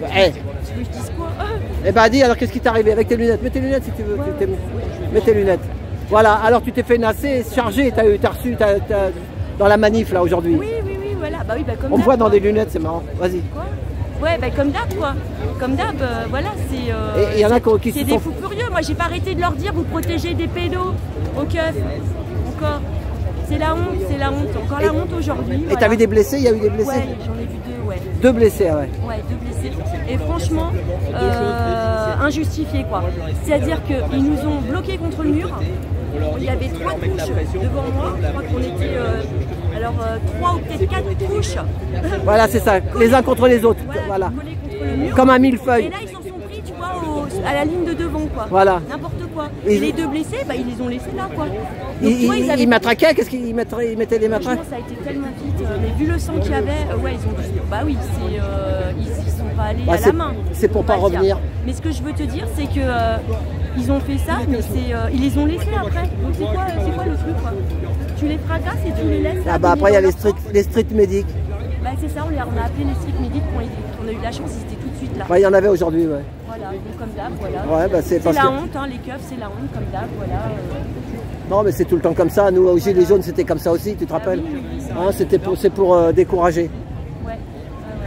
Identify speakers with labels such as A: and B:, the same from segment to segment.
A: Eh.
B: Tu veux que je dise quoi?
A: Eh ben dis alors qu'est-ce qui t'est arrivé avec tes lunettes? Mets tes lunettes si tu veux. Mets tes lunettes. Voilà, alors tu t'es fait nasser, chargé, t'as reçu dans la manif là aujourd'hui.
B: Oui, voilà. Bah oui, bah comme
A: On me voit dans des lunettes, c'est marrant. Vas-y.
B: Quoi? Ouais, bah comme d'hab quoi. Comme d'hab, voilà, c'est.
A: Et il y en a qui
B: c'est
A: se
B: des
A: sont...
B: fous furieux. Moi, j'ai pas arrêté de leur dire vous protégez des pédos au keuf. Encore. C'est la honte, Encore la honte aujourd'hui.
A: Et t'as vu des blessés? Il y a eu des blessés?
B: Ouais, j'en ai vu deux, ouais.
A: Deux blessés, ouais.
B: Ouais, deux blessés. Et franchement, injustifié quoi. C'est-à-dire qu'ils nous ont bloqués contre le mur. Il y avait 3 couches devant moi. Je crois qu'on était. 3 ou peut-être 4 couches.
A: Voilà, c'est ça. Les uns contre les autres. Voilà.
B: Collés contre le mur.
A: Comme un millefeuille.
B: Et là, ils s'en sont pris, tu vois, à la ligne de devant, quoi.
A: Voilà.
B: N'importe quoi. Et les deux blessés, bah, ils les ont laissés là, quoi. Donc,
A: ils matraquaient? Qu'est-ce qu'ils mettaient des matraques?
B: Ça a été tellement vite. Mais vu le sang qu'il y avait, ouais, ils ont dû. Bah oui, ils sont pas allés à la main.
A: C'est pour pas revenir.
B: Mais ce que je veux te dire, c'est que ils ont fait ça, mais ils les ont laissés après. Donc c'est quoi le truc, quoi? Tu les fracasses et tu les laisses.
A: Ah bah après il y a les street medics.
B: Bah c'est ça, on a appelé les street medics, on a eu de la chance, ils étaient tout de suite là.
A: Ouais, il y en avait aujourd'hui, ouais.
B: Voilà, donc comme d'hab, voilà.
A: Ouais, bah c'est
B: la honte, hein, les keufs, c'est la honte, comme d'hab, voilà.
A: Non mais c'est tout le temps comme ça, nous aux Gilets jaunes c'était comme ça aussi, tu te rappelles? Hein, c'est pour décourager.
B: Ouais.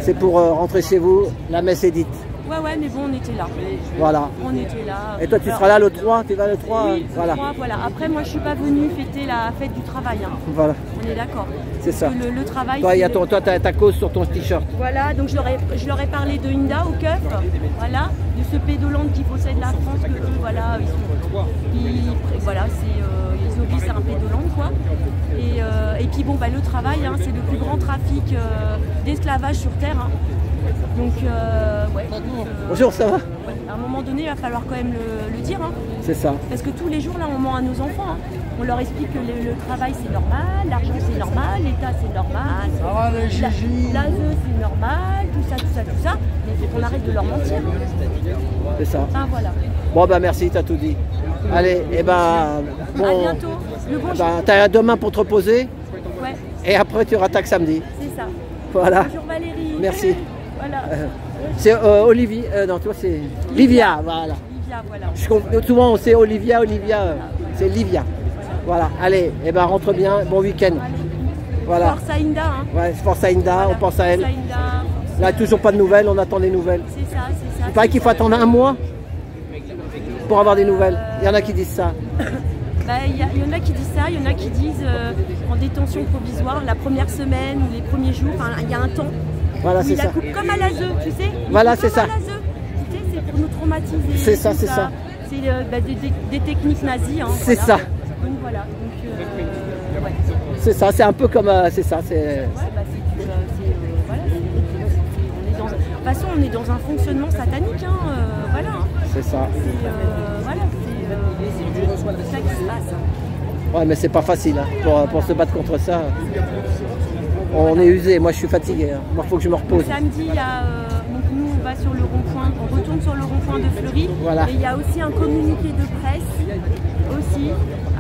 A: C'est pour rentrer chez vous, la messe est dite.
B: Ouais, mais bon, on était là.
A: Voilà.
B: On était là.
A: Et toi, tu seras là le 3? Tu vas le 3?
B: Oui,
A: voilà.
B: Le 3, voilà. Après, moi, je suis pas venue fêter la fête du travail. Hein.
A: Voilà.
B: On est d'accord.
A: C'est ça.
B: Le travail.
A: Toi, tu as ta cause sur ton t-shirt.
B: Voilà, donc je leur ai parlé de Hinda au keuf, voilà, de ce pédoland qui possède la France, que eux, voilà, ils obéissent à un pédoland, quoi. Et puis, bon, bah, le travail, hein, c'est le plus grand trafic d'esclavage sur Terre. Hein. Donc, ouais.
A: Bonjour, ça va?
B: Ouais, à un moment donné, il va falloir quand même le dire. Hein.
A: C'est ça.
B: Parce que tous les jours, là, on ment à nos enfants. Hein. On leur explique que le travail, c'est normal, l'argent, c'est normal, l'État, c'est normal, l'ASE, c'est normal, tout ça. Mais il faut qu'on arrête de leur mentir. Hein.
A: C'est ça.
B: Ah, voilà.
A: Bon, bah merci, t'as tout dit. Allez, et ben... Bon,
B: à bientôt.
A: t'as demain pour te reposer.
B: Ouais.
A: Et après, tu rattaques samedi.
B: C'est ça.
A: Voilà.
B: Bonjour Valérie.
A: Merci.
B: Voilà.
A: C'est Olivier, non, toi c'est Livia, voilà.
B: Livia, voilà.
A: Souvent c'est Olivia, c'est Livia. Voilà, allez, et ben rentre bien, bon week-end. Voilà.
B: Force à Hinda, hein.
A: Ouais, force à Hinda, voilà. On pense à elle.
B: Force à Hinda.
A: Là, toujours pas de nouvelles, on attend des nouvelles.
B: C'est ça.
A: Il paraît qu'il faut attendre un mois pour avoir des nouvelles. Il y en a qui disent ça.
B: Bah, y en a qui disent ça, il y en a qui disent en détention provisoire la première semaine ou les premiers jours, il y a un temps.
A: Voilà, c'est ça.
B: Comme à l'ASE, tu sais.
A: Voilà, c'est ça.
B: Tu sais, c'est pour nous traumatiser.
A: C'est ça, c'est ça.
B: C'est des techniques nazies. Hein,
A: c'est ça.
B: Donc voilà. Donc, ouais.
A: C'est ça, c'est un peu comme... c'est ça, c'est...
B: Ouais, bah, voilà. De toute façon, on est dans un fonctionnement satanique. Hein, voilà.
A: C'est ça.
B: Voilà, c'est ça qui se passe.
A: Ouais, mais c'est pas facile hein, pour se battre contre ça. On est usé, moi je suis fatigué, hein. Moi il faut que je me repose.
B: Samedi, donc nous on va sur le rond-point, on retourne sur le rond-point de Fleury.
A: Voilà.
B: Et il y a aussi un communiqué de presse, aussi,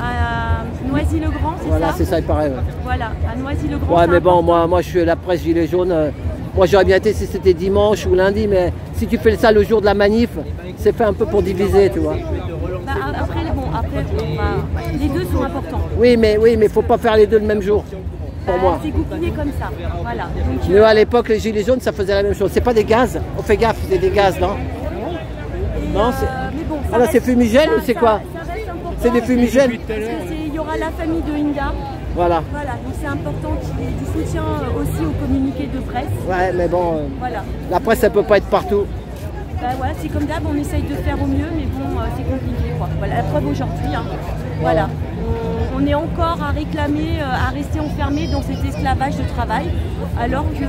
B: à Noisy-le-Grand, c'est ça?
A: Voilà, c'est ça, il paraît. Ouais.
B: Voilà, à Noisy-le-Grand.
A: Ouais, mais bon, moi je suis la presse Gilets jaunes. Moi j'aurais bien été si c'était dimanche ou lundi, mais si tu fais ça le jour de la manif, c'est fait un peu pour diviser, tu vois.
B: Bah, après, les deux sont importants.
A: Oui, mais il faut pas faire les deux le même jour. Pour moi.
B: C'est goupillé comme ça, voilà. Donc,
A: nous à l'époque, les Gilets jaunes, ça faisait la même chose. C'est pas des gaz, on fait gaffe, c'est des gaz, non? Non, c'est...
B: Mais bon,
A: alors c'est fumigène ou c'est quoi? C'est des fumigènes?
B: Parce qu'il y aura la famille de Hinda.
A: Voilà.
B: Voilà, donc c'est important qu'il y ait du soutien aussi au communiqué de presse.
A: Ouais, mais bon,
B: voilà.
A: La presse, ça peut pas être partout.
B: Bah voilà, c'est comme d'hab, on essaye de faire au mieux, mais bon, c'est compliqué, quoi. Voilà, la preuve aujourd'hui, hein. Voilà. On est encore à réclamer, à rester enfermé dans cet esclavage de travail, alors que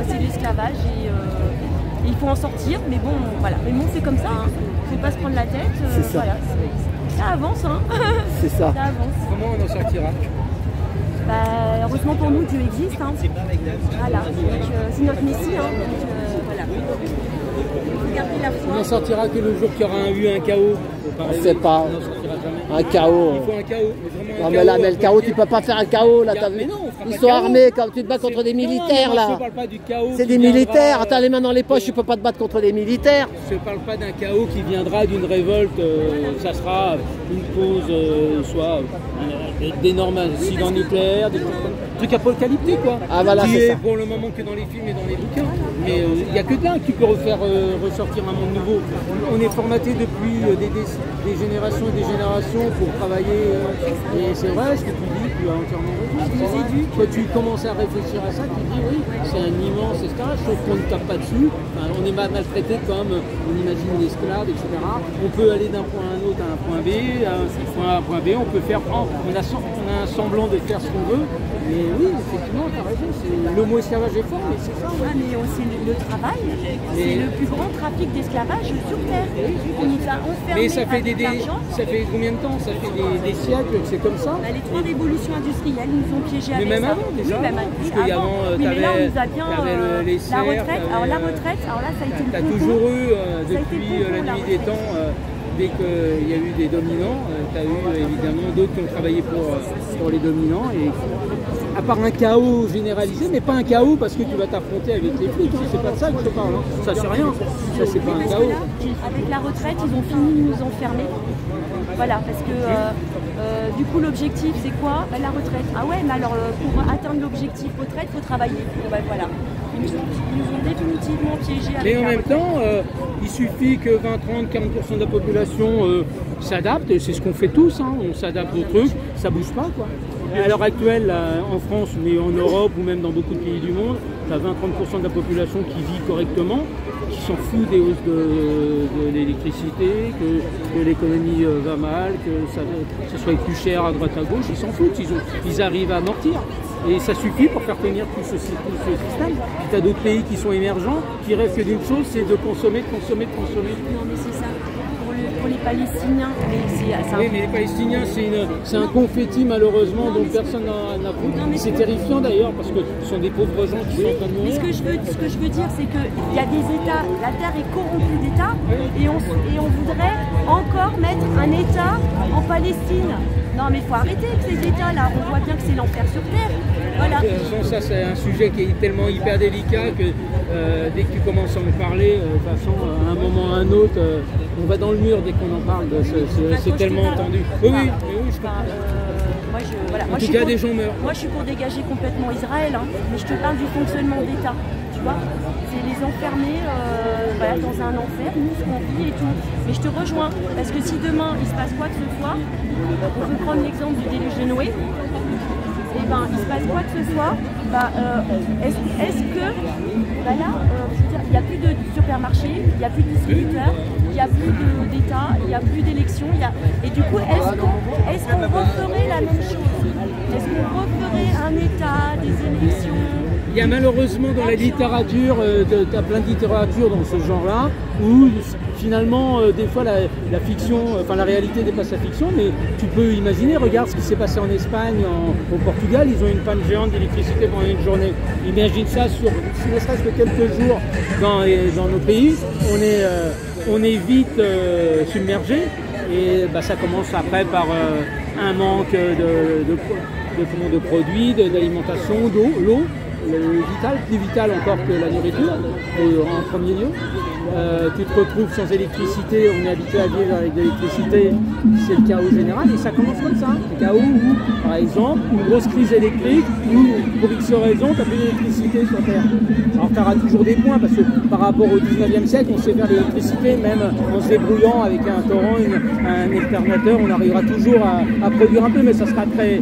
B: c'est de l'esclavage et il faut en sortir, mais bon, voilà. Mais bon, c'est comme ça, hein. Il ne faut pas se prendre la tête. Voilà, ça avance, hein.
A: C'est ça.
B: Ça avance.
C: Comment on en sortira?
B: Bah, heureusement pour nous, Dieu existe. Hein. Voilà, c'est notre Messie. Hein. Donc, voilà. Il faut garder la foi.
C: On en sortira que le jour qu'il y aura eu un chaos.
A: On ne sait pas.
C: On n'en sortira jamais.
A: Un chaos.
C: Il faut un chaos.
A: Non, mais là, mais le chaos, tu peux pas faire un chaos, là, t'as vu?
C: Mais non, on
A: Ils sont armés, quand tu te bats contre des militaires là.
C: Je ne parle pas du chaos.
A: C'est des militaires, t'as les mains dans les poches, tu peux pas te battre contre des militaires.
C: Je ne parle pas d'un chaos qui viendra d'une révolte, ça sera une cause, soit d'énormes accidents nucléaires, des trucs apocalyptiques quoi.
A: Ah voilà,
C: qui
A: c'est
C: est
A: ça.
C: pour le moment que dans les films et dans les bouquins. Mais il n'y a que là que tu peux refaire ressortir un monde nouveau. On est formaté depuis des générations et des générations pour travailler. Et c'est vrai ce que tu dis, tu as entièrement raison. Quand tu commences à réfléchir à ça, tu te dis oui, c'est un immense esclavage, sauf qu'on ne tape pas dessus. Enfin, on est maltraité comme on imagine l'esclave, etc. On peut aller d'un point à un autre à un point B, à un point A à un point B, on peut faire, on a un semblant de faire ce qu'on veut. Mais oui, effectivement, tu as raison, le mot esclavage est fort, mais c'est ça.
B: Ah, mais aussi le travail, c'est le plus grand trafic d'esclavage sur Terre. On nous a enfermés
C: mais ça fait,
B: avec l'argent.
C: ça fait combien de temps? Ça fait des siècles que c'est comme ça.
B: Bah, les trois révolutions industrielles nous ont piégés avec
C: mais même
B: ça.
C: avant déjà,
B: oui, même
C: parce qu'il y
B: avant.
C: avant,
B: Oui, mais là on nous a bien
C: les
B: la
C: serfs,
B: retraite. Alors la retraite, alors là ça a été le
C: t'as
B: pompon.
C: toujours eu,
B: Ça a été
C: depuis
B: le pompon,
C: la
B: la
C: nuit des
B: retraite.
C: temps, dès qu'il y a eu des dominants, tu as eu évidemment d'autres qui ont travaillé pour les dominants. Et à part un chaos généralisé, mais pas un chaos parce que tu vas t'affronter avec les flics, hein, c'est pas de ça que je te parle, hein. Ça c'est rien, ça c'est pas un
B: Parce que
C: chaos.
B: là, avec la retraite, ils ont fini de nous enfermer. Voilà, parce que du coup l'objectif c'est quoi? Bah, la retraite. Ah ouais, mais alors pour atteindre l'objectif retraite, il faut travailler. Bah, voilà. Ils nous ont définitivement piégés avec
C: Mais en
B: la
C: même
B: retraite.
C: temps, il suffit que 20, 30, 40% de la population s'adapte, et c'est ce qu'on fait tous, hein, on s'adapte au truc, ça bouge pas quoi. À l'heure actuelle, là, en France, mais en Europe ou même dans beaucoup de pays du monde, tu as 20-30% de la population qui vit correctement, qui s'en fout des hausses de l'électricité, que l'économie va mal, que ça soit plus cher à droite à gauche, ils s'en foutent, ils arrivent à amortir. Et ça suffit pour faire tenir tout ce système. Tu as d'autres pays qui sont émergents, qui rêvent que d'une chose, c'est de consommer, de consommer, de consommer.
B: Non mais c'est ça. Pour les Palestiniens,
C: Oui, mais les Palestiniens, c'est un confetti malheureusement dont personne n'a foutu. C'est terrifiant d'ailleurs parce que ce sont des pauvres gens qui sont en train de
B: Mais
C: mourir.
B: ce que je veux dire, c'est qu'il y a des États, la Terre est corrompue d'États, et on voudrait encore mettre un État en Palestine. Non mais il faut arrêter avec ces États-là, on voit bien que c'est l'enfer sur Terre. Voilà.
C: De toute façon, ça c'est un sujet qui est tellement hyper délicat que dès que tu commences à en parler, de toute façon, à un moment ou à un autre, on va dans le mur dès qu'on en parle. C'est tellement entendu. Oui, oui, je comprends. En tout cas, des gens meurent.
B: Moi, je suis pour dégager complètement Israël, hein, mais je te parle du fonctionnement d'État, tu vois. C'est les enfermer voilà, dans un enfer, nous, ce qu'on vit et tout. Mais je te rejoins, parce que si demain, il se passe quoi que ce soit, on peut prendre l'exemple du déluge de Noé, et ben, il se passe quoi que ce soit, bah, est-ce que, bah là, je veux dire, il n'y a plus de supermarché, il n'y a plus de distributeurs, il n'y a plus d'État, il n'y a plus d'élections, et du coup, est-ce qu'on referait la même chose? Est-ce qu'on referait un État, des élections?
C: Il y a malheureusement dans la littérature, tu as plein de littérature dans ce genre-là, où finalement, des fois, la fiction, enfin la réalité dépasse la fiction, mais tu peux imaginer, regarde ce qui s'est passé en Espagne, au Portugal, ils ont une panne géante d'électricité pendant une journée. Imagine ça sur, si ne serait-ce que quelques jours dans nos pays, on est vite submergé, et bah, ça commence après par un manque de produits, d'alimentation, d'eau, l'eau. Vital, plus vital encore que la nourriture, en premier lieu. Tu te retrouves sans électricité, on est habitué à vivre avec de l'électricité, c'est le chaos général, et ça commence comme ça. Le chaos où, par exemple, une grosse crise électrique, où, pour X raisons, tu n'as plus d'électricité sur Terre. Alors tu auras toujours des points, parce que par rapport au 19e siècle, on sait faire l'électricité, même en se débrouillant avec un torrent, un alternateur, on arrivera toujours à produire un peu, mais ça sera très...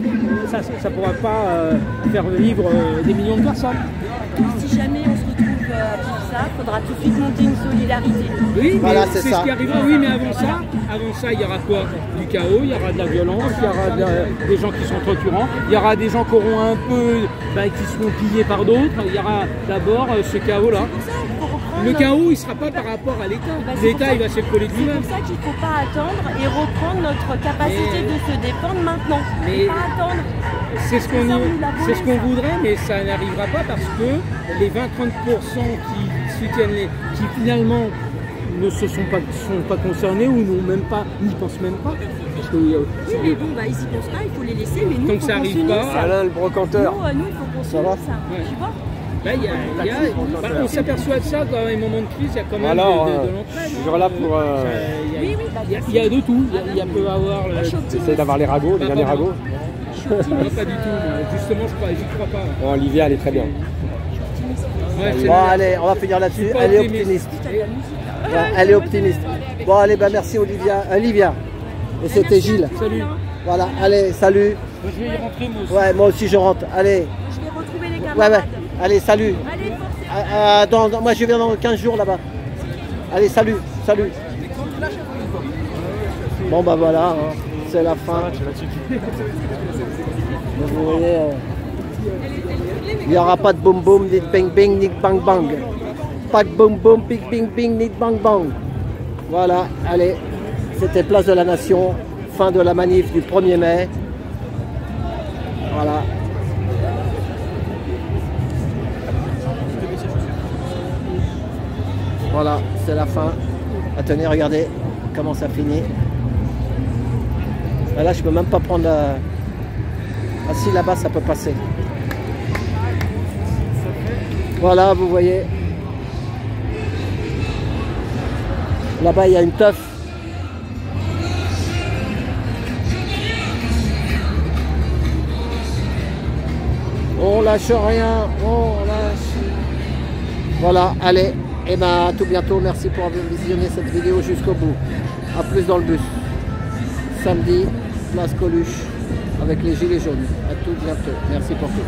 C: Ça ne pourra pas faire vivre des millions de personnes.
B: Si jamais on se retrouve à vivre ça, il faudra tout de suite monter une solidarité.
C: Oui,
A: voilà,
C: c'est ce qui arrivera. Oui, mais avant ça, il y aura quoi? Du chaos, il y aura de la violence, il y aura des gens qui sont torturants, il y aura des gens qui auront un peu, qui seront pillés par d'autres. Il y aura d'abord ce chaos-là. Le chaos, il ne sera pas par rapport à l'État. L'État, il va s'écrouler de lui-même.
B: C'est pour ça qu'il ne faut pas attendre et reprendre notre capacité de se défendre maintenant.
C: Mais
B: pas attendre.
C: C'est ce qu'on voudrait, mais ça n'arrivera pas parce que les 20-30% qui soutiennent qui finalement ne sont pas concernés ou n'y pensent même pas. parce que
B: Oui, mais bon, bah, ils y pensent pas, il faut les laisser, mais nous,
C: Tant
B: il
C: que
B: faut
C: ça
B: qu'on
C: arrive
B: s'unisse.
C: pas,
D: Alain le brocanteur.
B: Nous, il faut qu'on
A: Ça va
B: s'unisse, tu vois.
C: bah, on s'aperçoit de ça dans les moments de crise, il y a quand même
D: Alors,
C: de l'entraide.
D: je suis là pour.
B: Oui, oui, bah,
C: Il y a de tout, il y a peut avoir...
B: moi, je suis optimiste.
D: Essayer d'avoir les ragots, les derniers ragots.
B: Je suis
C: Non,
B: optimiste.
C: pas du tout, moi. Justement, j'y crois pas.
D: Non, Olivia, elle est très bien.
C: Ouais, c'est
A: Bon,
C: bien.
A: allez, on va finir là-dessus.
C: Je suis pas
A: Elle est
C: optimiste.
A: optimiste.
B: Putain, de la musique.
A: Ouais, elle est optimiste. Bon, allez, bah, merci Olivia. Et c'était Gilles.
C: Salut.
A: Voilà, allez, salut.
C: Moi, je vais y rentrer, moi aussi.
A: Ouais, moi aussi je rentre. Allez,
B: Je vais retrouver les
A: ouais,
B: camarades.
A: ouais. Allez, salut.
B: Allez, forcez.
A: Moi je viens dans 15 jours là-bas. Allez, salut. Bon bah voilà, hein, c'est la fin. Vous voyez, il n'y aura pas de boum boum, ni de bing bing, ni de bang bang. Pas de boum boum, bing bing bing, ni de bang bang. Voilà, allez, c'était Place de la Nation, fin de la manif du 1er mai. Voilà. Voilà, c'est la fin. Attendez, regardez comment ça finit. Ah, là, je peux même pas prendre la... Ah si, là-bas, ça peut passer. Voilà, vous voyez. Là-bas, il y a une teuf. On lâche rien, on lâche. Voilà, allez. Et ben à tout bientôt. Merci pour avoir visionné cette vidéo jusqu'au bout. A plus dans le bus. Samedi, place Coluche avec les gilets jaunes. À tout bientôt. Merci pour tout.